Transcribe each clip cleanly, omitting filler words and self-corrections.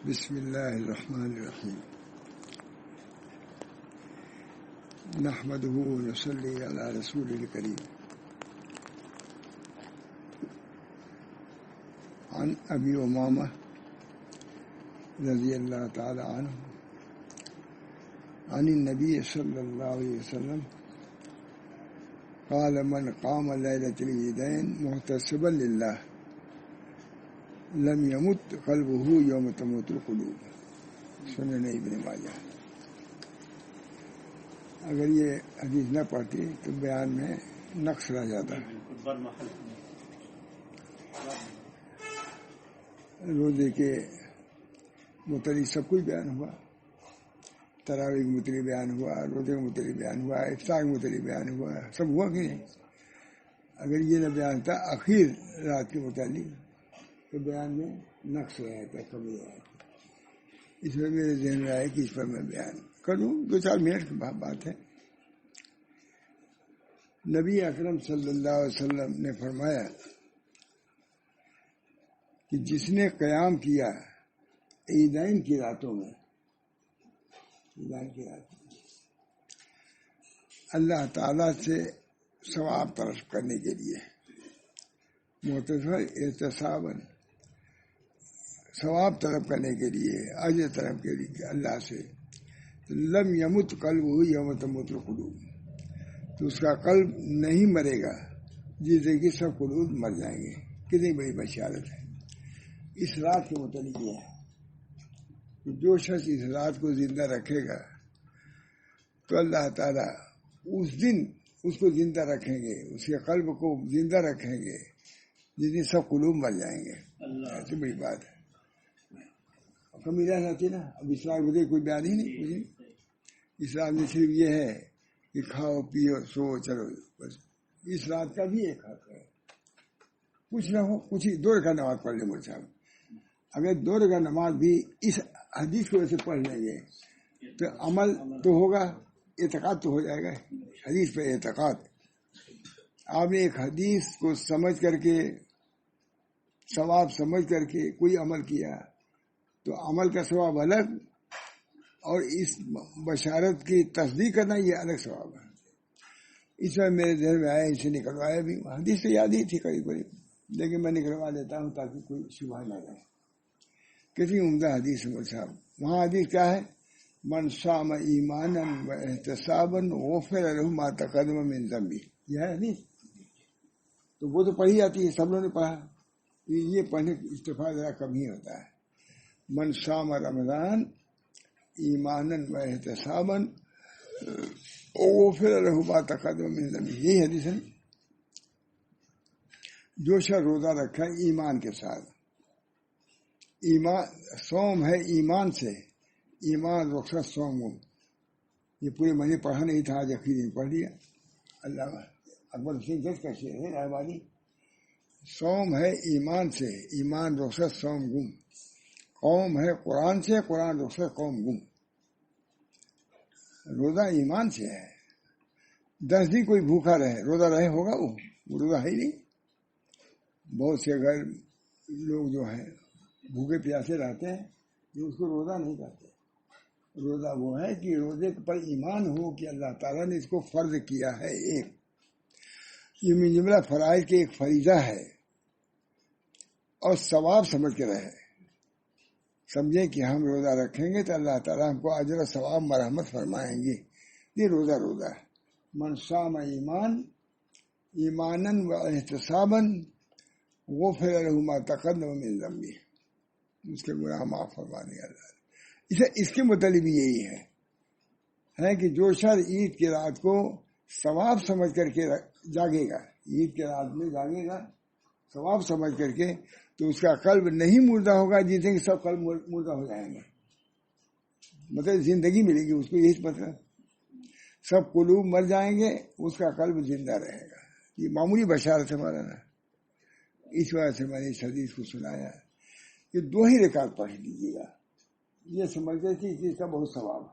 بسم اللہ الرحمن الرحیم نحمدہ ونصلی علی رسول الکریم عن ابی امامہ رضی اللہ تعالی عنہ عن النبی صلی اللہ علیہ وسلم قال من قام لیلۃ العیدین محتسبا للہ لم يمت قلبه یوم تموت القلوب. سنن ابن ماجہ. اگر یہ حدیث نہ پڑھتی تو بیان میں نقص رہ جاتا. روزے کے متعلق سب کچھ بیان ہوا، تراویح کے متعلق بیان ہوا، روزے کے متعلق بیان ہوا، افطار کے متعلق بیان ہوا، سب ہوا کہ نہیں؟ اگر یہ نہ بیان تھا اخیر رات کے متعلق تو بیان میں نقص رہا تھا، کمی رہا تھا. اس میں میرے ذہن میں آیا کہ اس پر میں بیان کروں. 2-4 منٹ کی بات ہے. نبی اکرم صلی اللہ علیہ وسلم نے فرمایا کہ جس نے قیام کیا عیدین کی راتوں میں، عیدین کی راتوں میں اللہ تعالی سے ثواب طلب کرنے کے لیے، احتساباً ثواب طلب کرنے کے لیے، اجر طلب کے لیے اللہ سے، لم یمت قلبہ یوم تموت القلوب، تو اس کا قلب نہیں مرے گا جس دن کہ سب قلوب مر جائیں گے. کتنی بڑی بشارت ہے. اس رات کے متعلق یہ ہے کہ جو شخص اس رات کو زندہ رکھے گا تو اللہ تعالیٰ اس دن اس کو زندہ رکھیں گے، اس کے قلب کو زندہ رکھیں گے جس دن سب قلوب مر جائیں گے. ایسی بڑی بات ہے. کمی رہ جاتی نا. اب اسلام کو کوئی بیان ہی نہیں، کچھ نہیں. اسلام میں صرف یہ ہے کہ کھاؤ پیو سو چلو بس. اس رات کا بھی ایک حق ہے. کچھ نہ ہو، کچھ ہی 2 رکعت نماز پڑھ لیں مول صاحب. اگر 2 رکعت نماز بھی اس حدیث کو ویسے پڑھ لیں گے تو عمل تو ہوگا، اعتقاد تو ہو جائے گا. حدیث پہ اعتقاد. آپ نے ایک حدیث کو سمجھ کر کے، ثواب سمجھ کر کے کوئی عمل کیا تو عمل کا ثواب الگ، اور اس بشارت کی تصدیق کرنا یہ الگ ثواب ہے. اس میں میرے ذہن میں آیا، اسے نکلوایا بھی. حدیث تو یاد ہی تھی قریب قریب، لیکن میں نکلوا دیتا ہوں تاکہ کوئی شبہ نہ رہے. کتنی عمدہ حدیث ہے صاحب. وہاں حدیث کیا ہے؟ من صام ایمانا و احتسابا غفر له ما تقدم من ذنبه. یہ ہے حدیث. تو وہ تو پڑھی جاتی ہے، سب لوگوں نے پڑھا. یہ پڑھنے کی استفادہ ذرا کم ہی ہوتا ہے. من صام رمضان ایمانا و احتسابا غفر له ما تقدم من ذنبه. یہی حدیث ہے. جو شخص روزہ رکھا ایمان کے ساتھ، ایمان صوم ہے ایمان سے، ایمان رخصت صوم. یہ پورے مہینے پڑھا نہیں تھا، آج اخیر دن پڑھ لیا. اللہ اکبر حسین جج کا شعر ہے رحمانی. صوم ہے ایمان سے، ایمان رخصت صوم گم. قوم ہے قرآن سے، قرآن رخصت قوم گم. روزہ ایمان سے ہے. 10 دن کوئی بھوکا رہے، روزہ رہے ہوگا وہ روزہ ہے ہی نہیں. بہت سے گھر لوگ جو ہیں بھوکے پیاسے رہتے ہیں، جو اس کو روزہ نہیں کہتے. روزہ وہ ہے کہ روزے پر ایمان ہو کہ اللہ تعالیٰ نے اس کو فرض کیا ہے. ایک یہ من جملہ فرائض کے ایک فریضہ ہے، اور ثواب سمجھ کے رہے. سمجھیں کہ ہم روزہ رکھیں گے تو اللہ تعالیٰ ہم کو اجر و ثواب مرحمت فرمائیں گے. یہ روزہ ہے. من صام ایمانا و احتسابا غفر له ما تقدم من ذنبه. اس کے گناہ معاف فرمانے اللہ. اس کے متعلق بھی یہی ہے کہ جو شخص عید کی رات کو ثواب سمجھ کر کے جاگے گا، عید کے رات میں جاگے گا ثواب سمجھ کر کے، تو اس کا قلب نہیں مردہ ہوگا جس سے کہ سب قلب مردہ ہو جائیں گے. مطلب زندگی ملے گی اس کو. یہی مطلب سب قلوب مر جائیں گے، اس کا قلب زندہ رہے گا. یہ معمولی بشارت ہے مولانا. اس وجہ سے میں نے اس حدیث کو سنایا کہ 2 ہی رکعت پڑھ لیجیے گا. یہ سمجھتے تھے کہ اس کا بہت ثواب ہے.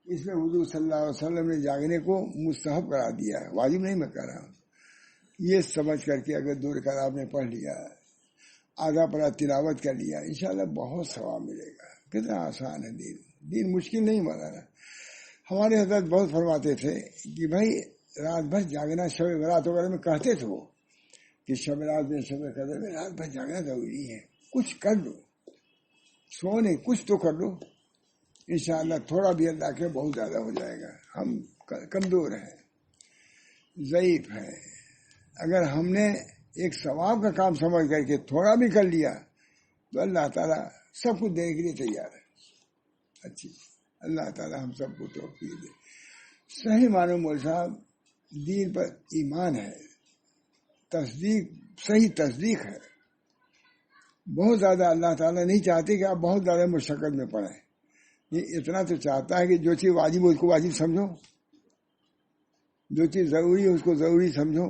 اس میں حضور صلی اللہ علیہ وسلم نے جاگنے کو مستحب قرار دیا ہے، واجب نہیں میں کہہ رہا ہوں. یہ سمجھ کر کے اگر 2 رکعت آپ نے پڑھ لیا آدھا پڑا تلاوت کر لیا، انشاءاللہ بہت ثواب ملے گا. کتنا آسان ہے دین، دین مشکل نہیں مولانا. ہمارے حضرت بہت فرماتے تھے کہ بھائی رات بھر جاگنا، شب برات وغیرہ میں کہتے تھے وہ کہ شب رات میں، شب قدر میں رات بھر جاگنا ضروری ہے. کچھ کر لو، سونے کچھ تو کر لو، انشاءاللہ تھوڑا بھی اللہ کے بہت زیادہ ہو جائے گا. ہم کمزور ہیں، ضعیف ہیں. اگر ہم نے ایک ثواب کا کام سمجھ کر کے تھوڑا بھی کر لیا تو اللہ تعالیٰ سب کچھ دینے کے لیے تیار ہے. اچھی اللہ تعالیٰ ہم سب کو توفیق دے. صحیح معنی مول صاحب دین پر ایمان ہے، تصدیق، صحیح تصدیق ہے. بہت زیادہ اللہ تعالیٰ نہیں چاہتے کہ آپ بہت زیادہ مشقت میں پڑیں. یہ اتنا تو چاہتا ہے کہ جو چیز واجب ہو اس کو واجب سمجھو، جو چیز ضروری ہے اس کو ضروری سمجھو.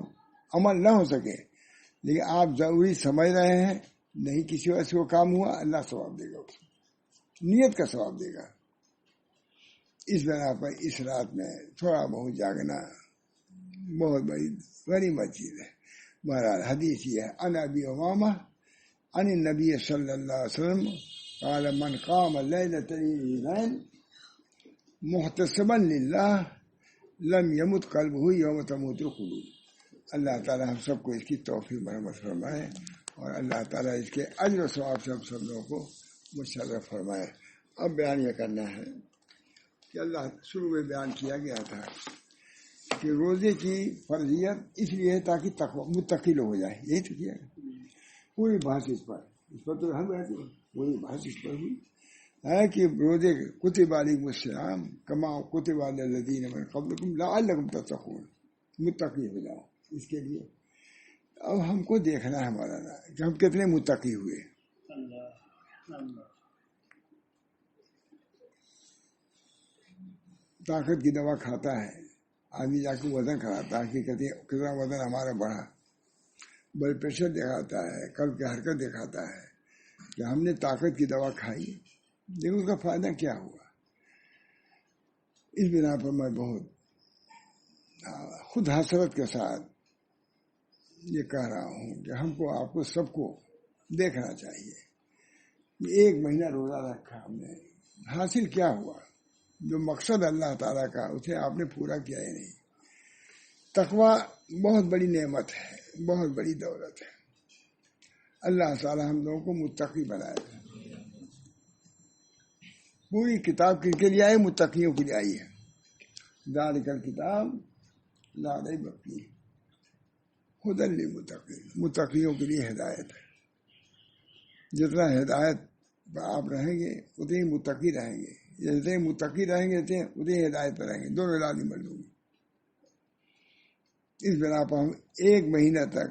عمل نہ ہو سکے لیکن آپ ضروری سمجھ رہے ہیں، نہیں کسی وجہ سے وہ کام ہوا، اللہ ثواب دے گا، اس نیت کا ثواب دے گا. اس بنا پر اس رات میں تھوڑا بہت جاگنا بہت بڑی چیز ہے. بہرحال حدیث یہ ہے، ان ابی امامہ عن النبی صلی اللہ علیہ وسلم قال من قام لیلۃ العیدین محتسبا للہ لم یمت قلبہ یوم تموت القلوب. اللہ تعالی ہم سب کو اس کی توفیق مرحمت فرمائے، اور اللہ تعالیٰ اس کے اجر و ثواب سے ہم سب لوگوں کو مشرف فرمائے. اب بیان یہ کرنا ہے کہ اللہ شروع میں بیان کیا گیا تھا کہ روزے کی فرضیت اس لیے ہے تاکہ متقی لوگ ہو جائے. یہی تو کیا پوری بحث اس پر تو ہم رہتے ہیں، پوری بحث اس پر ہوئی ہے کہ روزے کتب علیکم الصیام کما کتب علی الذین من قبلکم لعلکم تتقون، متقی ہو جاؤ. اس کے لیے اب ہم کو دیکھنا ہے مولانا کہ ہم کتنے متقی ہوئے. طاقت کی دوا کھاتا ہے آدمی، جا کے وزن کراتا ہے کہ کتنا وزن ہمارا بڑھا، بلڈ پریشر دکھاتا ہے، قلب کی حرکت دکھاتا ہے کہ ہم نے طاقت کی دوا کھائی، لیکن اس کا فائدہ کیا ہوا. اس بنا پر میں بہت خود حسرت کے ساتھ یہ کہہ رہا ہوں کہ ہم کو، آپ کو، سب کو دیکھنا چاہیے. ایک مہینہ روزہ رکھا ہم نے، حاصل کیا ہوا؟ جو مقصد اللہ تعالیٰ کا اسے آپ نے پورا کیا ہی نہیں. تقوی بہت بڑی نعمت ہے، بہت بڑی دولت ہے. اللہ تعالیٰ ہم لوگوں کو متقی بنائے. پوری کتاب کن کے لیے آئی؟ متقیوں کے لیے آئی ہے. ذالک الکتاب لا ریب فیہ ھدی للمتقین، متقیوں کے لیے ہدایت ہے. جتنا ہدایت آپ رہیں گے اتنے ہی متقی رہیں گے، جتنے متقی رہیں گے اتنے ہدایت پر رہیں گے، دونوں لازم ملوں گی. اس بنا پر ہم ایک مہینہ تک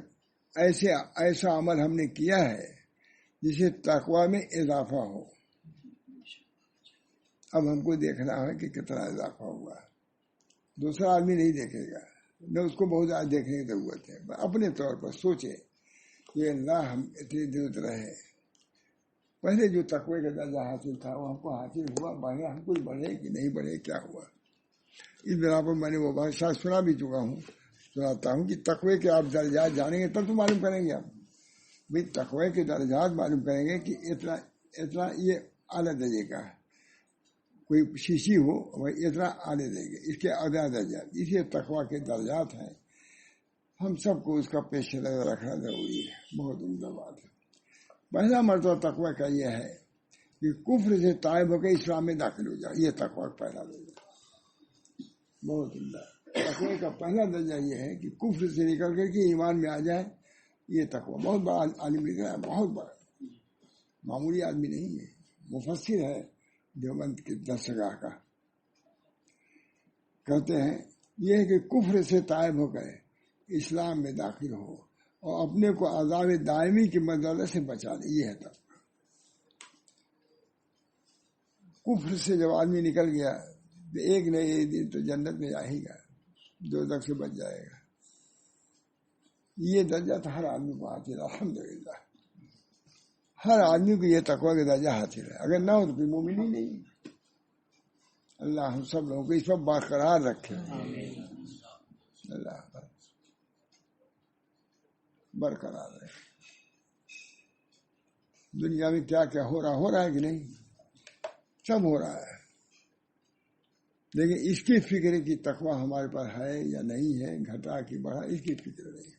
ایسا عمل ہم نے کیا ہے جسے تقوی میں اضافہ ہو. اب ہم کو دیکھنا ہے کہ کتنا اضافہ ہوا. دوسرا آدمی نہیں دیکھے گا، نہ اس کو بہت زیادہ دیکھنے کی ضرورت ہے. اپنے طور پر سوچے کہ اللہ ہم اتنی دور رہے، پہلے جو تقوی کا درجہ حاصل تھا وہ ہم کو حاصل ہوا، بڑھے، ہم کچھ بڑھے کہ نہیں بڑھے، کیا ہوا. اس بنا پر میں نے وہ بات شاید سنا بھی چکا ہوں، سناتا ہوں کہ تقوی کے آپ درجات جانیں گے تب تو معلوم کریں گے. آپ بھائی تقوی کے درجات معلوم کریں گے کہ اتنا یہ اعلیٰ درجے کا ہے. کوئی شیشی ہو وہ اتنا اعلیٰ دیں گے، اس کے اعلیٰ درجات، اسی تقوی کے درجات ہیں. ہم سب کو اس کا پیش نظر رکھنا ضروری ہے. بہت عمدہ بات ہے. پہلا مرتبہ تقوی کا یہ ہے کہ کفر سے طائب ہو کے اسلام میں داخل ہو جائے. یہ تقوی کا پہلا درجہ بہت عمدہ. تقوی کا پہلا درجہ یہ ہے کہ کفر سے نکل کر کے ایمان میں آ جائے. یہ تقوی بہت بڑا عالم لکھ رہا ہے، بہت بڑا، معمولی آدمی نہیں ہے. مفسر ہے دیوبند کے درسگاہ کا. کہتے ہیں یہ ہے کہ کفر سے طائب ہو کر اسلام میں داخل ہو اور اپنے کو عذاب دائمی کی مدد سے بچا لے. یہ ہے تب کفر سے جب آدمی نکل گیا تو ایک نہ ایک دن تو جنت میں جائے گا، دوزخ سے بچ جائے گا. یہ درجہ تو ہر آدمی کو حاصل ہے. الحمدللہ ہر آدمی کو یہ تقوی کا درجہ حاصل ہے. اگر نہ ہو تو کوئی مومن ہی نہیں. اللہ ہم سب لوگوں کو اس پر برقرار رکھے. اللہ برقرار رہے. دنیا میں کیا کیا ہو رہا ہے کہ نہیں، سب ہو رہا ہے، لیکن اس کی فکر کی تقوی ہمارے پاس ہے یا نہیں ہے، گھٹا کی بڑھا، اس کی فکر نہیں۔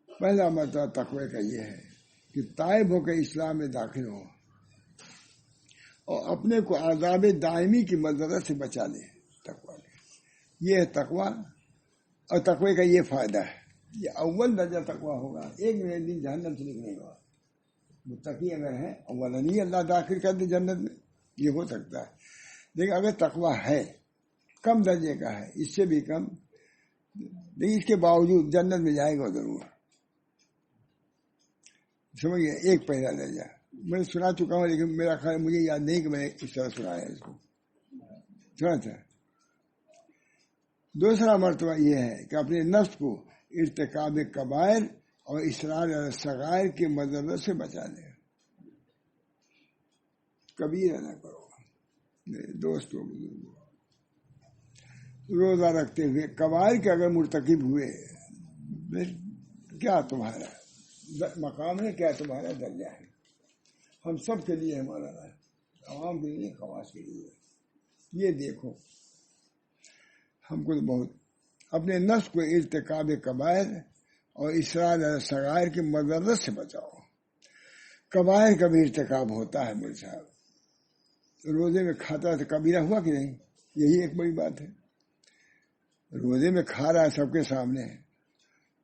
پہلا مرتبہ تقوی کا یہ ہے کہ تائب ہو کے اسلام میں داخل ہو اور اپنے کو عذاب دائمی کی مضرت سے بچا لے۔ تقوی یہ ہے تقوی، اور تقوی کا یہ فائدہ ہے، یہ اول درجہ تقوی ہوگا، ایک دن جہنم سے نکلے گا متقی اگر ہے، اول نہیں اللہ داخل کر دے جنت میں، یہ ہو سکتا ہے، لیکن اگر تقوی ہے کم درجے کا ہے، اس سے بھی کم، لیکن اس کے باوجود جنت میں جائے گا ضرور، سمجھئے، ایک پہلا درجہ میں سنا چکا ہوں، لیکن میرا خیال مجھے یاد نہیں کہ میں نے اس طرح سنایا ہے اس کو، سنا تھا۔ دوسرا مرتبہ یہ ہے کہ اپنے نفس کو ارتکاب کبائر اور اصرار علی صغائر کے مضرت سے بچا لے، کبیرہ نہ کرو۔ میرے دوستوں، روزہ رکھتے ہوئے کبائر کے اگر مرتکب ہوئے، کیا تمہارا مقام ہے، کیا تمہارا درجہ ہے؟ ہم سب کے لیے ہمارا ہے، عوام کے لیے، خواص کے لیے، یہ دیکھو ہم کو تو بہت اپنے نفس کو ارتکاب کبائر اور اصرار علی صغائر کی مضرت سے بچاؤ۔ کبائر کا بھی ارتکاب ہوتا ہے میرے صاحب، روزے میں کھاتا ہے تو کبیرہ ہوا کہ نہیں؟ یہی ایک بڑی بات ہے، روزے میں کھا رہا ہے سب کے سامنے،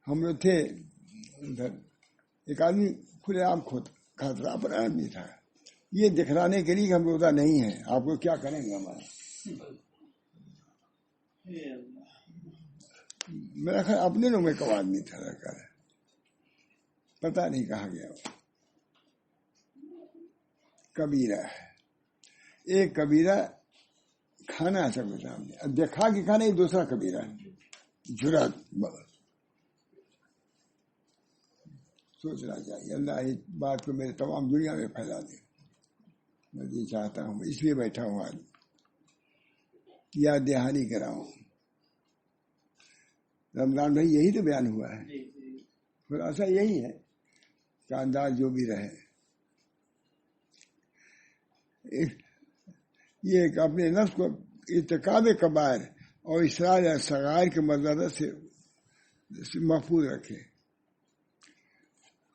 ہم لوگ تھے ادھر، ایک آدمی کھلے عام کھاتا پر آدمی تھا، یہ دکھلانے کے لیے کہ ہم روزہ نہیں ہے، آپ کو کیا کریں گے ہمارا، میرا خیال اپنے لوگ میں کو آدمی تھا، پتہ نہیں کہا گیا، کبیرہ ہے، ایک کبیرہ کھانا ہے سب کے سامنے، اب دیکھا کہ کھانا، ایک دوسرا کبیرہ ہے، جرات۔ سوچنا چاہیے اللہ اس بات کو میرے تمام دنیا میں پھیلا دے، میں یہ چاہتا ہوں، اس لیے بیٹھا ہوں آج، یاد دہانی کراؤں۔ رمضان بھائی یہی تو بیان ہوا ہے، خلاصہ یہی ہے کہ انداز جو بھی رہے، یہ کہ اپنے نفس کو ارتکاب کبائر اور اصرار علی صغائر کے مضرت سے محفوظ رکھے۔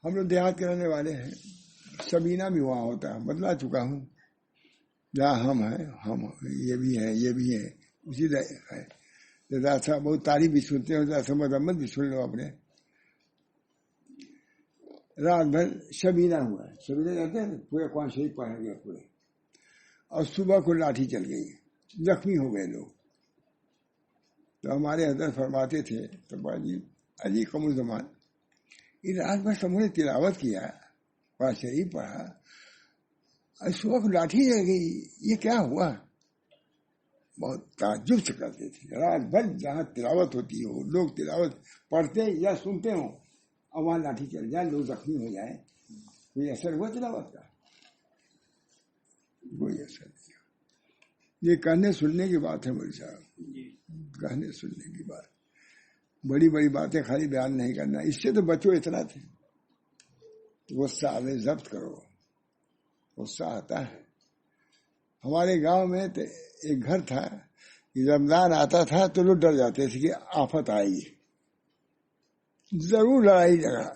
ہم لوگ دیہات کے رہنے والے ہیں، سبینہ بھی وہاں ہوتا ہے، بتلا چکا ہوں، جہاں ہم ہیں، ہم یہ بھی ہیں، یہ بھی ہیں، اسی طرح ہے۔ رضا صاحب بہت تعریف بھی سنتے ہیں، رضا صاحب مذمت بھی سن لو اپنے۔ رات بھر شبینہ ہوا ہے، شبینہ کہتے ہیں پورے قرآن شریف پڑھ گیا پورے، اور صبح کو لاٹھی چل گئی، زخمی ہو گئے لوگ۔ تو ہمارے حضرت فرماتے تھے، تو عجیب قمر زمان، یہ رات بھر سب نے تلاوت کیا، قرآن شریف پڑھا، اور صبح کو لاٹھی چل گئی، یہ کیا ہوا؟ بہت تعجب سے کرتے تھے، رات بھر جہاں تلاوت ہوتی ہو، لوگ تلاوت پڑھتے یا سنتے ہوں، اور وہاں لاٹھی چل جائے، لوگ زخمی ہو جائیں، کوئی اثر ہوا تلاوت کا؟ کوئی اثر نہیں۔ یہ کہنے سننے کی بات ہے مولوی صاحب، کہنے سننے کی بات، بڑی بڑی باتیں خالی بیان نہیں کرنا، اس سے تو بچو اتنا تھے، غصہ آوے ضبط کرو، غصہ آتا ہے۔ ہمارے گاؤں میں تو ایک گھر تھا، رمضان آتا تھا تو لوگ ڈر جاتے تھے کہ آفت آئے گی، ضرور لڑائی جھگڑا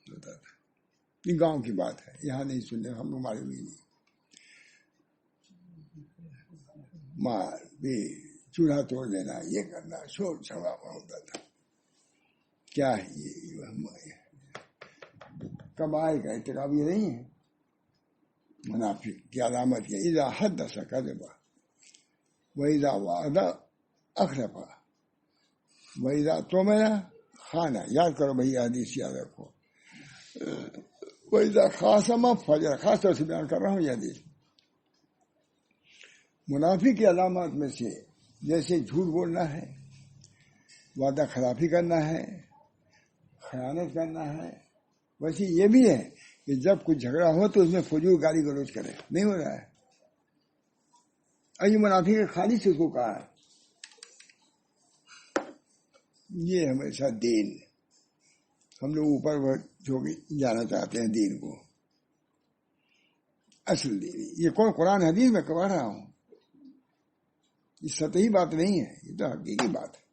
ہوتا تھا۔ یہ گاؤں کی بات ہے، یہاں نہیں سننے، ہم ہمارے بھی نہیں، مار بھی، چولہا توڑ دینا، یہ کرنا، شور شرابہ ہوتا تھا۔ کیا ہے یہ کبائر کا ارتکاب یہ نہیں ہے؟ منافق کی علامت ہے، اذا حدث کذب واذا وعد اخلف واذا اؤتمن خان، یاد کرو بھائی، حدیث یاد رکھو، واذا خاصم فجر، خاص طور سے بیان کر رہا ہوں یہ حدیث۔ منافق کی علامات میں سے جیسے جھوٹ بولنا ہے، وعدہ خلافی کرنا ہے، خیانت کرنا ہے، ویسے یہ بھی ہے کہ جب کچھ جھگڑا ہو تو اس میں فضول گالی گلوچ کرے، نہیں ہو رہا ہے، اور یہ منافق خالی سے اس کو کہا ہے، یہ ہمیشہ دین ہم لوگ اوپر جانا چاہتے ہیں دین کو. اصل دین یہ کون قرآن حدیث میں پڑھ رہا ہوں، یہ سطحی بات نہیں ہے، یہ تو حقیقی بات ہے.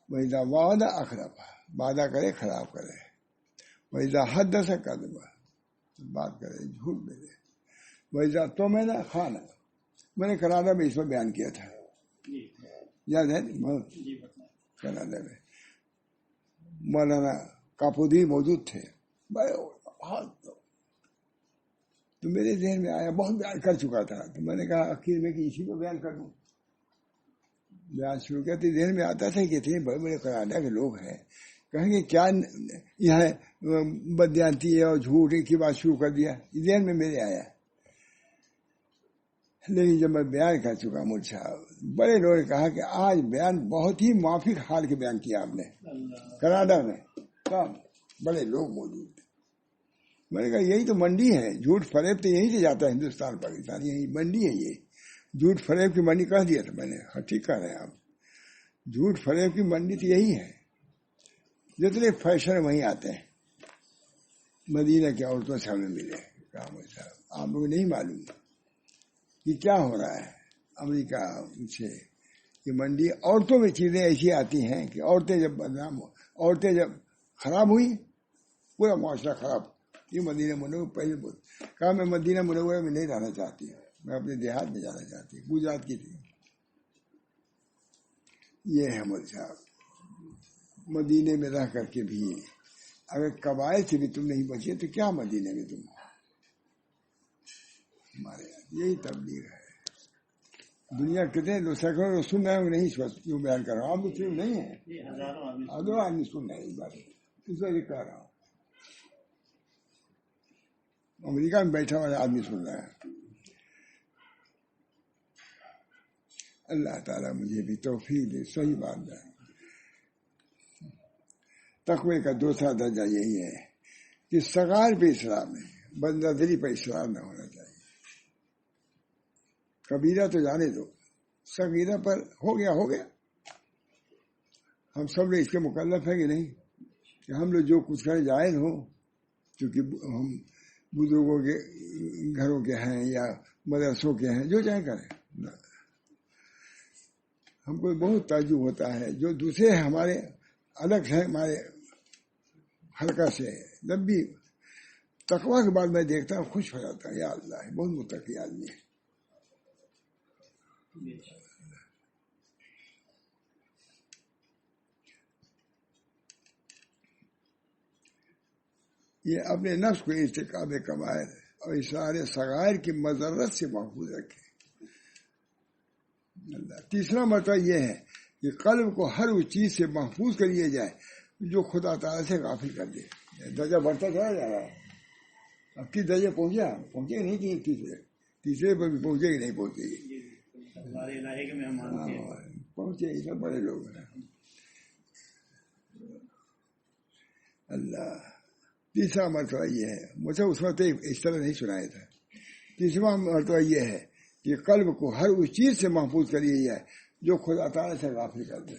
وَإِذَا وَعَدَ أَخْلَفَ، وعدہ کرے خراب کرے. وَإِذَا حَدَّثَ كَذَبَ، بات کرے جھوٹ بولے. وَإِذَا اؤْتُمِنَ خَانَ. میں نے کناڈا میں اس پر بیان کیا تھا، یاد ہے کناڈا میں مولانا کاپودی موجود تھے. تو میرے ذہن میں آیا، بہت بیان کر چکا تھا، تو میں نے کہا آخر میں کہ اسی کو بیان کر دوں. بیان شروع کیا تو ذہن میں آتا تھا کہ اتنے بڑے بڑے کناڈا کے لوگ ہیں، کہیں گے کیا یہاں بدیانتی ہے اور جھوٹ کی بات شروع کر دیا. ذہن میں میرے آیا، لیکن جب میں بیان کر چکا مجھ صاحب، بڑے لوگوں نے کہا کہ آج بیان بہت ہی موافق حال کے بیان کیا آپ نے. کناڈا میں بڑے لوگ موجود تھے. میں نے کہا یہی تو منڈی ہے، جھوٹ فریب تو یہیں سے جاتا ہے، ہندوستان پاکستان یہی منڈی ہے. یہ جھوٹ فریب کی منڈی کہہ دیا تھا میں نے. ہاں ٹھیک کہہ رہے ہیں آپ، جھوٹ فریب کی منڈی تو یہی ہے. جتنے فیشن وہیں آتے ہیں. مدینہ کی عورتوں سے ہمیں ملے، آپ لوگ نہیں معلوم کہ کیا ہو رہا ہے امریکہ سے. یہ منڈی عورتوں میں چیزیں ایسی آتی ہیں کہ عورتیں جب بدنام ہو، عورتیں جب خراب ہوئی پورا معاشرہ خراب. یہ مدینہ منورہ پہلے کہا میں مدینہ منورہ میں نہیں رہنا چاہتی ہوں، میں اپنے دیہات میں جانا چاہتی ہوں. گجرات کی تھی. یہ ہے مول صاحب، مدینے میں رہ کر کے بھی اگر قبائل سے بھی تم نہیں بچے تو کیا مدینے میں تم. ہمارے یہی تبلیغ ہے. دنیا کتنے لوگ سینکڑوں لوگ سن رہے ہیں، نہیں کیوں بیان کر رہا ہوں. آپ مسلم نہیں ہیں، ہزاروں آدمی سن رہے ہیں اس بات اس وجہ کہہ رہا ہوں. امریکہ میں بیٹھا ہوا آدمی سن رہا ہے. اللہ تعالیٰ مجھے بھی توفیق دے، صحیح بات ہے. تقوی کا دوسرا درجہ یہی ہے کہ صغائر پہ اصرار نہیں، بدنظری پہ اصرار نہ ہونا چاہیے. کبیرہ تو جانے دو، صغیرہ پر ہو گیا. ہم سب لوگ اس کے مکلف ہیں کہ نہیں کہ ہم لوگ جو کچھ کریں جائز ہو، کیونکہ ہم بزرگوں کے گھروں کے ہیں یا مدرسوں کے ہیں، جو چاہے کریں. ہم کو بہت تعجب ہوتا ہے جو دوسرے ہمارے الگ ہیں، ہمارے حلقہ سے، جب بھی تقویٰ کے بعد میں دیکھتا ہوں خوش ہو جاتا ہے. یا اللہ بہت متقی آدمی ہے. یہ اپنے نفس کو ارتکاب کبائر اور اشارے صغائر کی مضرت سے محفوظ رکھے. تیسرا مرتبہ یہ ہے کہ قلب کو ہر اس چیز سے محفوظ کر لیا جائے جو خدا تعالیٰ سے غافل کر دے. درجہ بڑھتا چلا جا رہا ہے. اب کس درجے پہنچے کہ نہیں تیسرے پر بھی پہنچے کہ نہیں پہنچے گی. پہنچے گی سب بڑے لوگ ہیں. اللہ. تیسرا مرتبہ یہ ہے، مجھے اس وقت اس طرح نہیں سنایا تھا. تیسرا مرتبہ یہ ہے کہ قلب کو ہر اس چیز سے محفوظ کر لیا جائے جو خدا تعالیٰ سے غافل کر دے.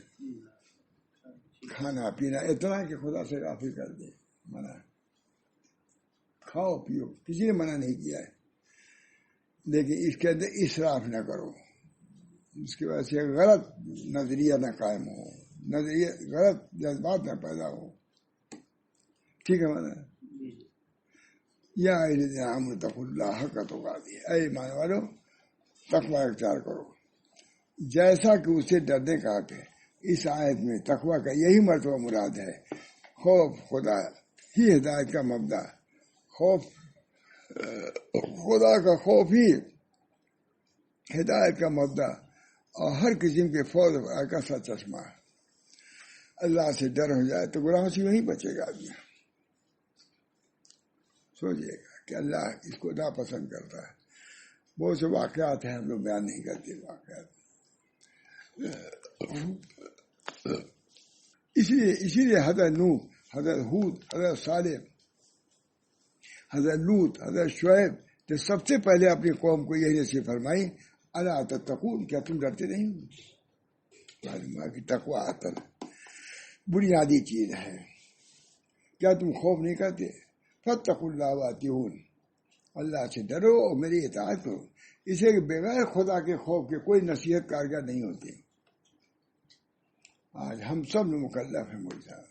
کھانا پینا اتنا کہ خدا سے غافل کر دے. منع، کھاؤ پیو، کسی نے منع نہیں کیا ہے، لیکن اس کے اندر اسراف نہ کرو. اس کی وجہ سے غلط نظریہ نہ قائم ہو، نظریہ غلط جذبات نہ پیدا ہو. ٹھیک ہے مانا. یا تقوا اللہ حق تقاته، اے ایمان والو تقوی اختیار کرو جیسا کہ اسے ڈرنے کا حق ہے. اس آیت میں تقوی کا یہی مرتبہ مراد ہے. خوف خدا ہی ہدایت کا مبدا، خوف خدا کا خوف ہی ہدایت کا مبدا اور ہر قسم کے فوج کا سا چشمہ. اللہ سے ڈر ہو جائے تو گناہوں سے وہی بچے گا آدمی. سوچئے گا کہ اللہ اس کو ناپسند کرتا ہے. بہت سے واقعات ہیں، ہم لوگ بیان نہیں کرتے واقعات. اسی لیے حضرت نوح، حضرت ہود، حضرت صالح، حضرت لوط، حضرت شعیب نے سب سے پہلے اپنی قوم کو یہی نصیحت فرمائی، الا تتقون، کیا تم ڈرتے نہیں؟ معلوم ہے کہ تقوی بنیادی چیز ہے. کیا تم خوف نہیں کرتے؟ فاتقوا اللہ واطیعون، اللہ سے ڈرو اور میری اطاعت کرو، اسے کہ بغیر خدا کے خوف کے کوئی نصیحت کارگر نہیں ہوتی۔ آج ہم سب مکلف ہیں مجھ صاحب،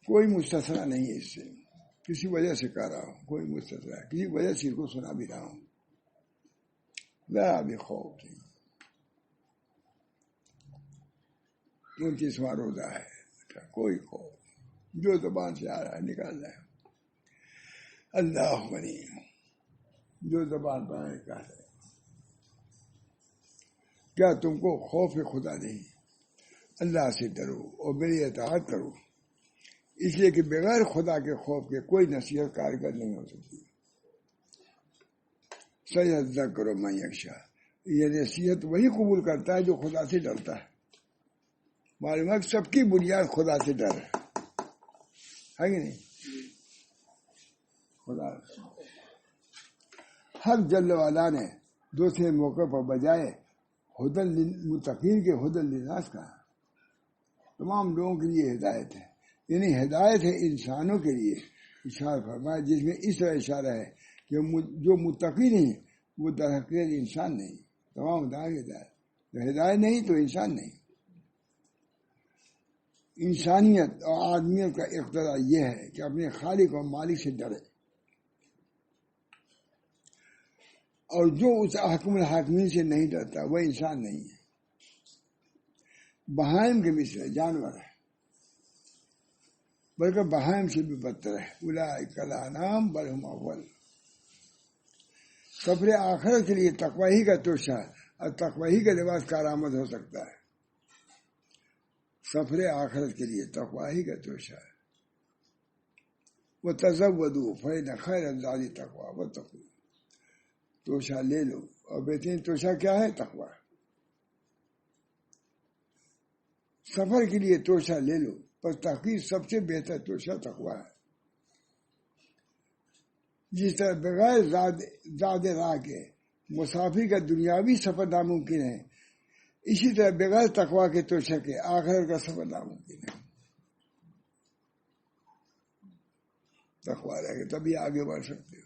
کوئی مستثنا نہیں ہے اس سے، کسی وجہ سے کر رہا ہوں، کوئی مستثنا ہے، کسی وجہ سے اس کو سنا بھی رہا ہوں، ذرا بھی خوف نہیں۔ 29واں روزہ ہے، کوئی خوف، جو زبان سے آ رہا ہے نکال رہا ہے، اللہ غنی، جو زبان پر نکال رہا ہے۔ کیا تم کو خوف خدا نہیں؟ اللہ سے ڈرو اور میری اطاعت کرو، اس لیے کہ بغیر خدا کے خوف کے کوئی نصیحت کارگر نہیں ہو سکتی۔ سیذکر من یخشی، یہ نصیحت وہی قبول کرتا ہے جو خدا سے ڈرتا ہے۔ معلوم ہے سب کی بنیاد خدا سے ڈر ہے کہ نہیں؟ خدا حق جل وعلا نے دوسرے موقع پر بجائے ہدی للمتقین کے ہدی للناس کہا، تمام لوگوں کے لیے ہدایت ہے، یعنی ہدایت ہے انسانوں کے لیے، اشارہ فرمایا جس میں اس طرح اشارہ ہے کہ جو متقی نہیں وہ در حقیقت انسان نہیں، تمام ہدایت، ہدایت نہیں تو انسان نہیں۔ انسانیت اور آدمیت کا اقتضا یہ ہے کہ اپنے خالق اور مالک سے ڈرے، اور جو اس حاکم الحاکمین سے نہیں ڈرتا وہ انسان نہیں ہے، بہائم کے مثل جانور ہے، بلکہ بہائم سے بھی بدتر ہے۔ اولئک الانعام بل هم اضل۔ سفر آخرت کے لیے تقوی ہی کا توشہ اور تقوی ہی کا لباس کارآمد ہو سکتا ہے۔ سفر آخرت کے لیے تقوی ہی کا توشہ ہے۔ وتزودوا فإن خير الزاد التقوى واتقون، توشہ لے لو، اور بہترین توشہ کیا ہے؟ تقوی۔ سفر کے لیے توشہ لے لو، پر تحقیق سب سے بہتر توشہ تقوی ہے۔ جس طرح بغیر زاد راہ کے مسافر کا دنیاوی سفر ناممکن ہے، اسی طرح بغیر تقوی کے توشہ کے آخرت کا سفر ناممکن ہے۔ تقوی رہے گا تبھی آگے بڑھ سکتے ہو۔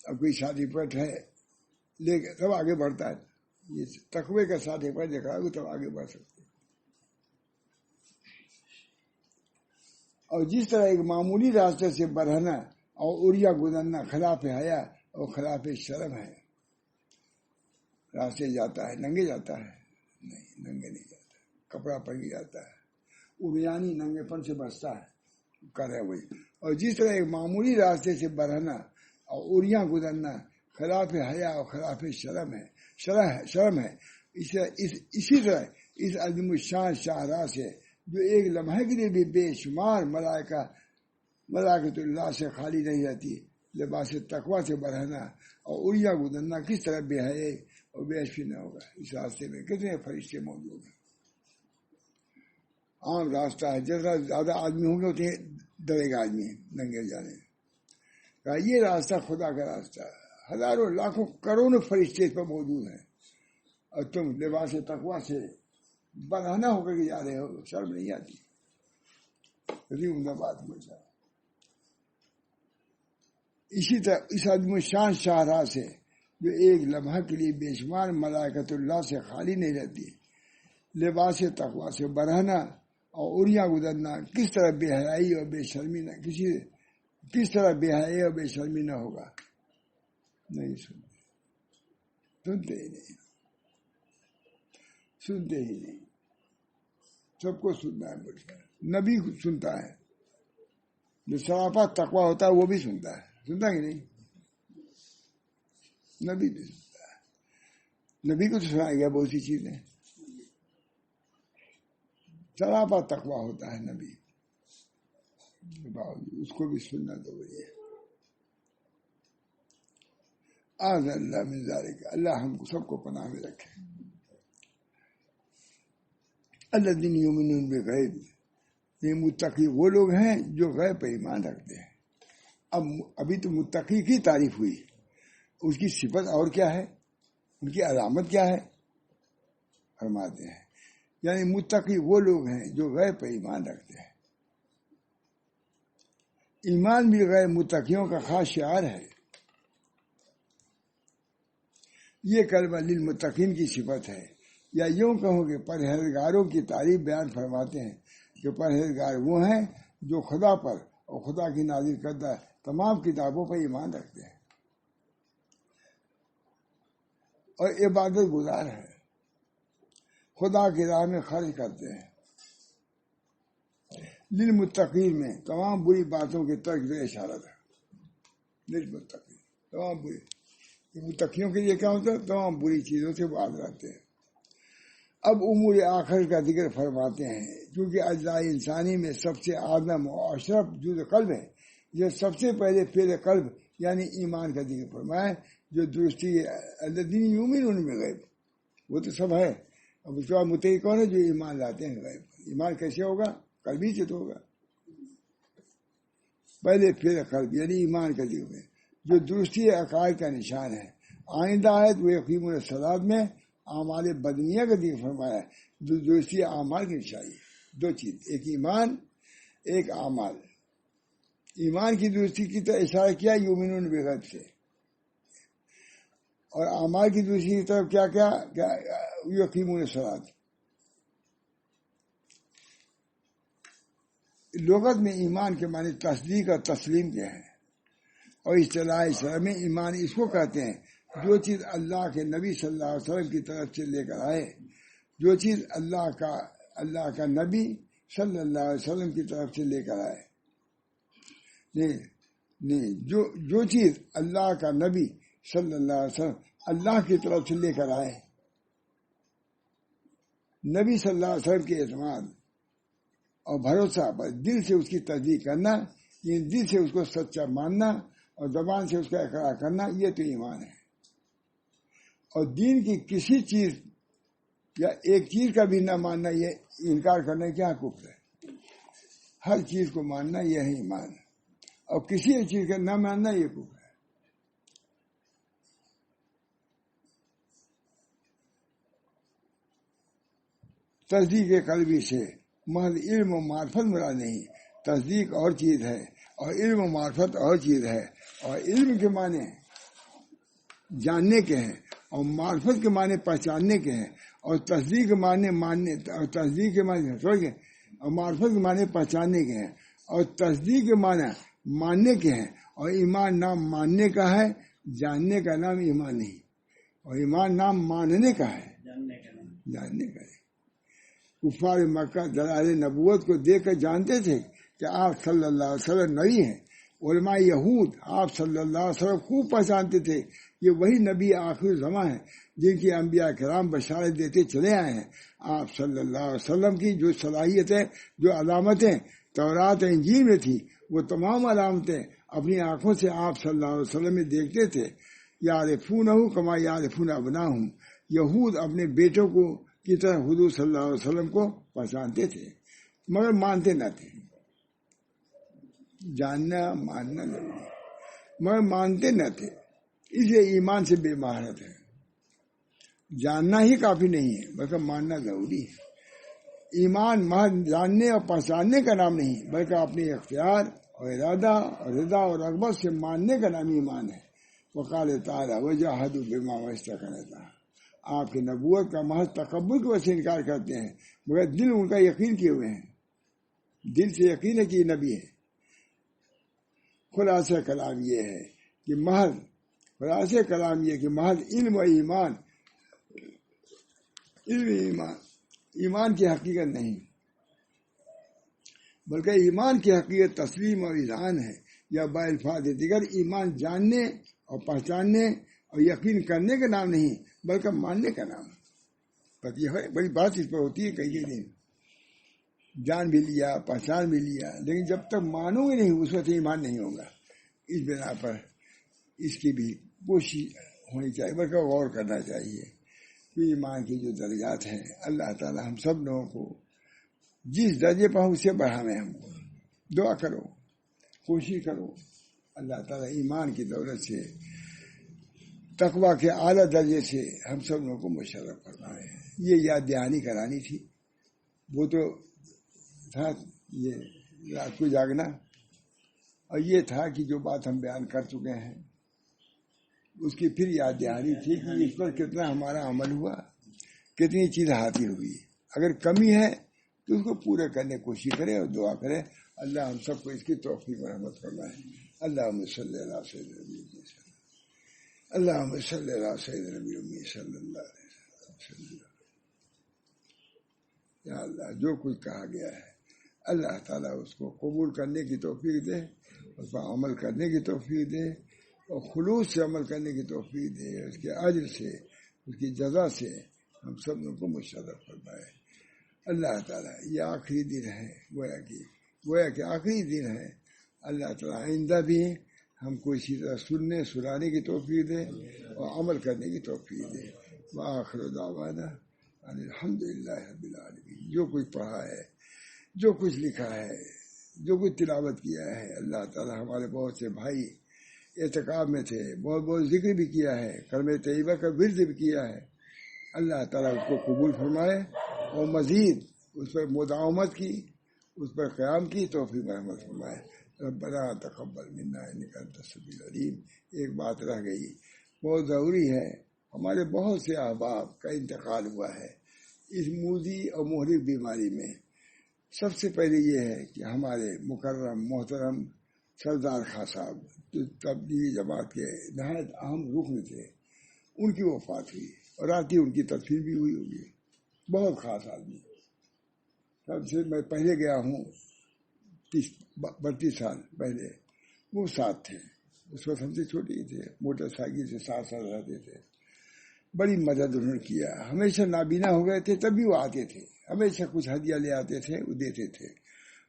اب کوئی سرٹیفکیٹ ہے لے کے تب آگے بڑھتا ہے، یہ تقوی کا سرٹیفکیٹ دکھا گا تب آگے بڑھ سکتے ہو۔ اور جس طرح ایک معمولی راستے سے برہنا اور اڑیا گزرنا خلاف حیا اور خلاف شرم ہے، راستے جاتا ہے ننگے جاتا ہے؟ نہیں، ننگے نہیں جاتا، کپڑا پہن کے جاتا ہے، اڑیانی ننگے پن سے بچتا ہے، کرے وہی۔ اور جس طرح ایک معمولی راستے سے برہنا اور اڑیاں گزرنا خلاف حیا اور خلاف شرم ہے، اسی طرح اس عظیم الشان شاہراہ سے جو ایک لمحے کے لیے بھی بے شمار ملائکۃ اللہ سے خالی نہیں رہتی، لباس تقوی سے برہنا اور اڑیا گزرنا کس طرح بے حیائی اور بے عشقی نہ ہوگا۔ اس راستے میں کتنے فرشتے موجود ہیں۔ عام راستہ ہے، جتنا زیادہ آدمی ہوں گے اتنے ڈرے گا آدمی ننگے جانے۔ کہا یہ راستہ خدا کا راستہ ہے، ہزاروں لاکھوں کروڑوں فرشتے اس پر موجود ہیں، اور تم لباس تقوی سے برہنہ ہو کر کے جا رہے ہو، شرم نہیں آتی؟ عمدہ بات مجھے۔ اسی طرح اس عظیم الشان شاہراہ سے جو ایک لمحہ کے لیے بے شمار ملائکۃ اللہ سے خالی نہیں رہتی، لباس تقوی سے برہنا اور اڑیاں گزرنا کس طرح بے حیائی اور بے شرمی نہ ہوگا۔ نہیں سنتے ہی نہیں، سنتے ہی نہیں۔ سب کو سننا ہے، مجھ پر نبی سنتا ہے، جو سراپا تقوی ہوتا ہے وہ بھی سنتا ہے، سنتا کہ نہیں؟ نبی بھی سنتا ہے، نبی کو تو سنایا گیا بہت سی چیزیں۔ سراپا تقوی ہوتا ہے نبی، اس کو بھی سننا ضروری ہے۔ اعوذ اللہ من ذالک، اللہ ہم سب کو پناہ میں رکھے۔ الذین یؤمنون بالغیب، یہ متقی وہ لوگ ہیں جو غیب پر ایمان رکھتے ہیں۔ ابھی تو متقی کی تعریف ہوئی، اس کی صفت اور کیا ہے، ان کی علامت کیا ہے، فرماتے ہیں یعنی متقی وہ لوگ ہیں جو غیب پر ایمان رکھتے ہیں۔ ایمان بالغیب متقیوں کا خاص شعار ہے. یہ کلمہ للمتقین کی صفت ہے. یا یوں کہو کہ پرہیزگاروں کی تعریف بیان فرماتے ہیں کہ پرہیزگار وہ ہیں جو خدا پر اور خدا کی نازل کردہ تمام کتابوں پر ایمان رکھتے ہیں اور عبادت گزار ہیں، خدا کی راہ میں خرچ کرتے ہیں. للمتقین میں تمام بری باتوں کے ترک سے اشارہ ہے. للمتقین تمام بری، متقیوں کے لیے کیا ہوتا ہے؟ تمام بری چیزوں سے باز رہتے ہیں. اب امور آخر کا ذکر فرماتے ہیں. کیونکہ اجزاء انسانی میں سب سے اعظم و اشرف جز قلب ہے، یہ سب سے پہلے فعل قلب یعنی ایمان کا ذکر فرمایا، جو درستی الذین یؤمنون بالغیب، وہ تو سب ہے. اب اس کے بعد متقی کون ہے؟ جو ایمان لاتے ہیں غیب. ایمان کیسے ہوگا؟ قلبی سے تو ہوگا. پہلے فعل قلب یعنی ایمان کا ذکر ہے جو درستی عقائد کا نشان ہے. آئندہ آیت وہ یقین الصلاۃ میں اعمال بدنیہ کا ذکر فرمایا ہے جو درستی اعمال کی نشانی. دو چیز، ایک ایمان ایک اعمال. ایمان کی درستی کی طرف اشارہ کیا یؤمنون بالغیب سے، اور اعمال کی درستی کی طرف کیا کیا یقیمون الصلاۃ. لغت میں ایمان کے معنی تصدیق اور تسلیم کے ہیں، اور اصطلاح اسلام میں ایمان اس کو کہتے ہیں جو چیز اللہ کے نبی صلی اللہ علیہ وسلم کی طرف سے لے کر آئے، جو چیز اللہ کا نبی صلی اللہ علیہ وسلم کی طرف سے لے کر آئے. نہیں جو چیز اللہ کا نبی صلی اللہ علیہ وسلم اللہ کی طرف سے لے کر آئے. نبی صلی اللہ علیہ وسلم کے اعتماد اور بھروسہ پر دل سے اس کی تصدیق کرنا، یہ دل سے اس کو سچا ماننا اور زبان سے اس کا اقرار کرنا، یہ تو ایمان ہے. اور دین کی کسی چیز یا ایک چیز کا بھی نہ ماننا، یہ انکار کرنا کیا کفر ہے. ہر چیز کو ماننا یہ ہے ایمان، اور کسی ایک چیز کا نہ ماننا یہ کفر ہے. تصدیق قلبی سے محض علم و معرفت مراد نہیں. تصدیق اور چیز ہے اور علم و معرفت اور چیز ہے. اور علم کے معنی جاننے کے ہیں، اور معرفت کے معنی پہچاننے کے ہیں، اور تصدیق کے معنی ماننے، اور تصدیق کے معنی اور معرفت کے معنی پہچاننے کے ہیں، اور تصدیق کے معنی ماننے کے ہیں. اور ایمان نام ماننے کا ہے، جاننے کا نام ایمان نہیں. اور ایمان نام ماننے کا ہے، جاننے کا ہے. کفار مکہ دلائل نبوت کو دیکھ کر جانتے تھے کہ آپ صلی اللہ علیہ وسلم نبی ہیں. علماء یہود آپ صلی اللہ علیہ وسلم خوب پہچانتے تھے یہ وہی نبی آخر زمان ہیں جن کی انبیاء کرام بشارت دیتے چلے آئے ہیں. آپ صلی اللہ علیہ وسلم کی جو صلاحیتیں، جو علامتیں تورات و انجیل میں تھی، وہ تمام علامتیں اپنی آنکھوں سے آپ صلی اللہ علیہ وسلم میں دیکھتے تھے. یعرفونہ کما یعرفون ابناہم، یہود اپنے بیٹوں کو کی طرح حضور صلی اللہ علیہ وسلم کو پہچانتے تھے مگر مانتے نہ تھے. جاننا ماننا نہیں مگر مانتے نہ تھے، اس لیے ایمان سے بے مہارت ہے. جاننا ہی کافی نہیں ہے بلکہ ماننا ضروری ہے. ایمان محض جاننے اور پہچاننے کا نام نہیں بلکہ اپنے اختیار اور ارادہ اور رضا اور رغبت سے ماننے کا نام ایمان ہے. وقال تعالیٰ وجاہدوا بما واستيقنتہ، آپ کی نبوت کا محض تکبر کی وجہ سے انکار کرتے ہیں مگر دل ان کا یقین کیے ہوئے ہیں. دل سے یقین ہے کہ یہ نبی ہے. خلاصہ کلام یہ ہے کہ محض علم و ایمان ایمان کی حقیقت نہیں بلکہ ایمان کی حقیقت تسلیم اور اذعان ہے، یا بالفاظ دیگر ایمان جاننے اور پہچاننے اور یقین کرنے کا نام نہیں بلکہ ماننے کا نام. بڑی بات اس پر ہوتی ہے کئی دن جان بھی لیا پہچان بھی لیا لیکن جب تک مانو گے نہیں اس وقت ایمان نہیں ہوگا. اس بنا پر اس کی بھی کوشش ہونی چاہیے بلکہ غور کرنا چاہیے کہ ایمان کی جو درجات ہیں اللہ تعالی ہم سب لوگوں کو جس درجے پر اسے بڑھاویں. ہم کو دعا کرو، کوشش کرو اللہ تعالی ایمان کی دولت سے تقویٰ کے اعلیٰ درجے سے ہم سب لوگوں کو مشرف فرمائے. یہ یاد دہانی کرانی تھی، وہ تو تھا یہ رات کو جاگنا اور یہ تھا کہ جو بات ہم بیان کر چکے ہیں اس کی پھر یاد دہانی تھی کہ اس پر کتنا ہمارا عمل ہوا، کتنی چیز حاصل ہوئی. اگر کمی ہے تو اس کو پورے کرنے کی کوشش کرے اور دعا کرے اللہ ہم سب کو اس کی توفیق و رحمت فرمائے. اللہم صلی اللہ سیدنا نبی اللہم صلی اللہ سیدنا نبی صلی اللہ علیہ وسلم. یا اللہ جو کچھ کہا گیا ہے اللہ تعالیٰ اس کو قبول کرنے کی توفیق دے، اس پر عمل کرنے کی توفیق دے اور خلوص سے عمل کرنے کی توفیق دے، اس کے اجر سے اس کی جزا سے ہم سب لوگوں کو مشرف فرمائے. اللہ تعالیٰ یہ آخری دن ہے، گویا کہ آخری دن ہے. اللہ تعالیٰ آئندہ بھی ہم کو اسی طرح سنانے کی توفیق دے اور عمل کرنے کی توفیق دے. وآخر دعوانا الحمدللہ رب العالمین. جو کچھ پڑھا ہے، جو کچھ لکھا ہے، جو کچھ تلاوت کیا ہے، اللہ تعالیٰ ہمارے بہت سے بھائی اعتکاف میں تھے، بہت بہت ذکر بھی کیا ہے، کلمہ طیبہ کا ورد بھی کیا ہے. اللہ تعالیٰ اس کو قبول فرمائے اور مزید اس پر مداومت کی، اس پر قیام کی توفیق رحمت فرمائے. ربنا تقبل منا انک انت السمیع العلیم. ایک بات رہ گئی، بہت ضروری ہے. ہمارے بہت سے احباب کا انتقال ہوا ہے اس موذی اور محرق بیماری میں. سب سے پہلے یہ ہے کہ ہمارے مکرم محترم سردار خان صاحب جو تبلیغی جماعت کے نہایت اہم رکن تھے، ان کی وفات ہوئی اور رات ہی ان کی تدفین بھی ہوئی ہوگی. بہت خاص آدمی. سب سے میں پہلے گیا ہوں 32 سال پہلے، وہ ساتھ تھے. اس وقت ہم سے چھوٹے ہی تھے، موٹر سائیکل سے ساتھ رہتے تھے. بڑی مدد انہوں نے کیا. ہمیشہ نابینا ہو گئے تھے تب بھی وہ آتے تھے، ہمیشہ کچھ ہدیہ لے آتے تھے، وہ دیتے تھے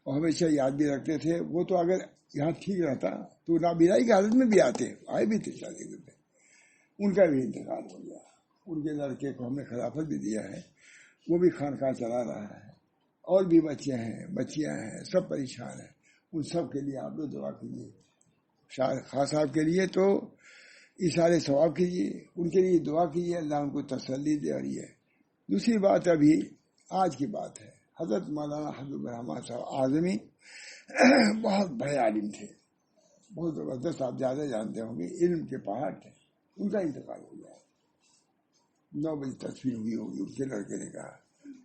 اور ہمیشہ یاد بھی رکھتے تھے. وہ تو اگر یہاں ٹھیک رہتا تو نابینائی کی حالت میں بھی آئے بھی تھے شادی میں. ان کا بھی انتقال ہو گیا. ان کے لڑکے کو ہم نے خلافت بھی دیا ہے، وہ بھی خانقاہ چلا رہا ہے. اور بھی بچے ہیں، بچیاں ہیں، سب پریشان ہیں. ان سب کے لیے آپ لوگ دعا کیجیے. خاص صاحب کے لیے تو اشارے ثواب کیجیے، ان کے لیے دعا کیجیے، اللہ ان کو تسلی دے. اور یہ دوسری بات ابھی آج کی بات ہے، حضرت مولانا حبیب الرحمن صاحب اعظمی بہت بڑے عالم تھے، بہت زبردست. آپ زیادہ جانتے ہوں گے، علم کے پہاڑ تھے. ان کا انتقال ہو گیا. 9 بجے تدفین ہوئی ہوگی. ان کے لڑکے نے کہا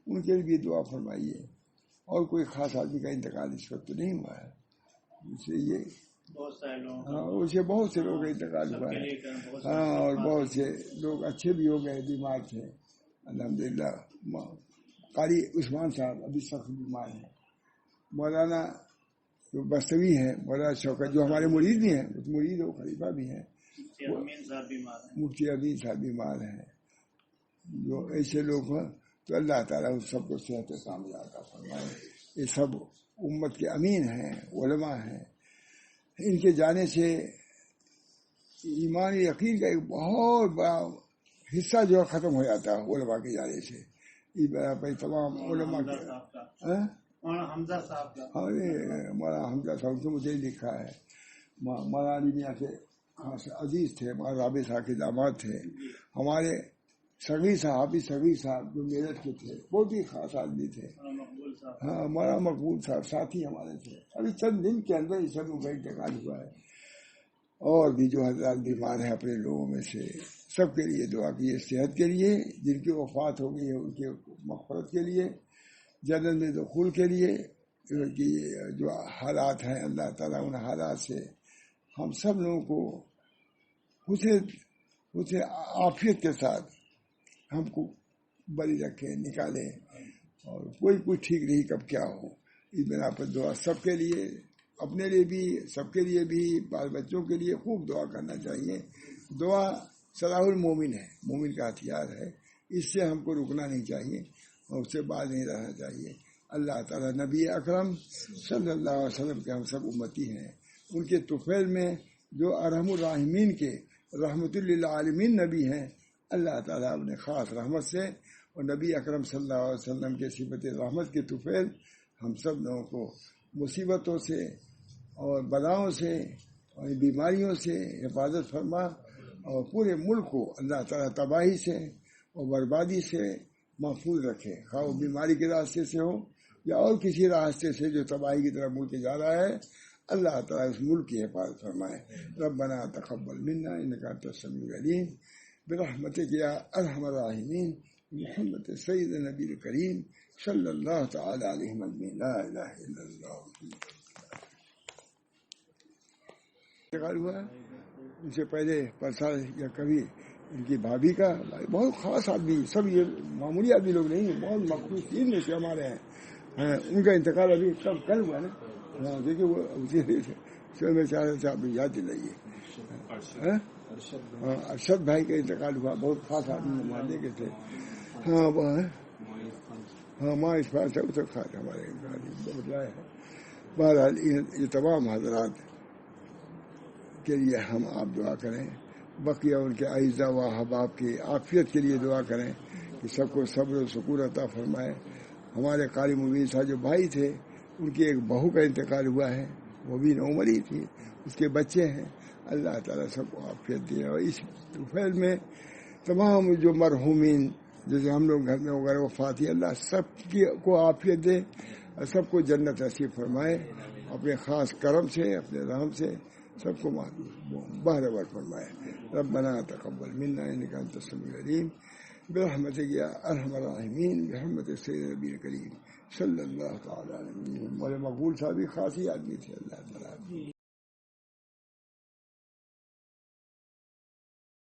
ان کے لیے بھی دعا فرمائیے. اور کوئی خاص آدمی کا انتقال اس وقت تو نہیں ہوا ہے. اسے یہ اسے بہت سے لوگ کا انتقال ہوا ہے. ہاں، اور بہت سے لوگ اچھے بھی ہو گئے، بیمار تھے. الحمدللہ. قاری عثمان صاحب ابھی سخت بیمار ہیں. مولانا جو بستوی ہیں، مولانا شوکت جو ہمارے مرید بھی ہیں، مرید و خلیفہ بھی ہیں، مفتی امین صاحب بیمار ہیں. جو ایسے لوگ ہیں تو اللہ تعالیٰ ان سب کو صحت و کامیاب عطا فرمائے. یہ سب امت کے امین ہیں، علماء ہیں. ان کے جانے سے ایمان یقین کا ایک بہت بڑا حصہ جو ہے ختم ہو جاتا ہے علماء کے جانے سے. تمام علماء کے مولانا حمزہ صاحب کو مجھے لکھا ہے. مولانا علی میاں کے عزیز تھے، مولانا رابع صاحب کے داماد تھے. ہمارے صغیر صاحب جو میرٹھ کے تھے، بہت ہی خاص آدمی تھے. ہاں، مولانا مقبول صاحب ساتھی ہمارے تھے. ابھی چند دن کے اندر اس سب کا انتقال ہوا ہے. اور بھی جو حضرات بیمار ہیں اپنے لوگوں میں سے، سب کے لیے دعا کیجیے. صحت کے لیے، جن کی وفات ہو گئی ہے ان کے مغفرت کے لیے، جنت میں دخول کے لیے. جو حالات ہیں اللہ تعالیٰ ان حالات سے ہم سب لوگوں کو اسے عافیت کے ساتھ ہم کو بری رکھے، نکالے. اور کوئی ٹھیک نہیں کب کیا ہو. اس بنا پر دعا سب کے لیے، اپنے لیے بھی، سب کے لیے بھی، بال بچوں کے لیے خوب دعا کرنا چاہیے. دعا صلاح المومن ہے، مومن کا ہتھیار ہے. اس سے ہم کو رکنا نہیں چاہیے اور اس سے باز نہیں رہنا چاہیے. اللہ تعالیٰ نبی اکرم صلی اللہ علیہ وسلم کے ہم سب امتی ہیں. ان کے طفیل میں جو ارحم الراحمین کے رحمت للعالمین نبی ہیں، اللہ تعالیٰ اپنے خاص رحمت سے اور نبی اکرم صلی اللہ علیہ وسلم کے صفت رحمت کے طفیل ہم سب لوگوں کو مصیبتوں سے اور بلاؤں سے اور بیماریوں سے حفاظت فرما اور پورے ملک کو اللہ تعالیٰ تباہی سے اور بربادی سے محفوظ رکھے. خواہ وہ بیماری کے راستے سے ہو یا اور کسی راستے سے جو تباہی کی طرف ملک جا رہا ہے. اللہ تعالیٰ اس ملک کی حفاظت فرمائے. ربنا تقبل منا انک انت السمیع العلیم برحمتک یا ارحم الراحمین محمد سید نبی کریم صلی اللہ تعالی علیہ وسلم. لا الہ الا اللہ. انتقال ہوا ان سے پہلے پرسال یا کبھی ان کی بھابھی کا بہت خاص آدمی, سب یہ معمولی آدمی لوگ نہیں ہیں, بہت مخصوصین میں سے ہمارے ہیں. ان کا انتقال ابھی کل ہوا نا. ہاں دیکھیے وہ اسی میں چاہ رہے تھے, آپ یاد دلائیے. ہاں ارشد بھائی کا انتقال ہوا, بہت خاص آدمی محلے کے تھے. ہاں وہ ہاں ماں اس بات سے اتر خاص ہمارے بہت رائے ہے. بہرحال یہ تمام حضرات کے لیے ہم آپ دعا کریں, بقیہ ان کے اعزا و احباب کی عافیت کے لیے دعا کریں کہ سب کو صبر و سکون عطا فرمائے. ہمارے قاری مبین صاحب جو بھائی تھے, ان کی ایک بہو کا انتقال ہوا ہے, وہ بھی نومری تھی, اس کے بچے ہیں. اللہ تعالیٰ سب کو عافیت دے. اور اس طفیل میں تمام جو مرحومین جیسے ہم لوگ گھر میں وغیرہ وفات ہی, اللہ سب کو عافیت دے اور سب کو جنت نصیب فرمائے. اپنے خاص کرم سے, اپنے رحم سے سب کو بہرور فرمائے. ربنا تقبل منا انک انت السمیع العلیم برحمتک یا ارحم الراحمین بحرمت سید نبی کریم صلی اللہ تعالی علیہ وسلم. مقبول صاحب خاص ہی آدمی تھے. اللہ تعالیٰ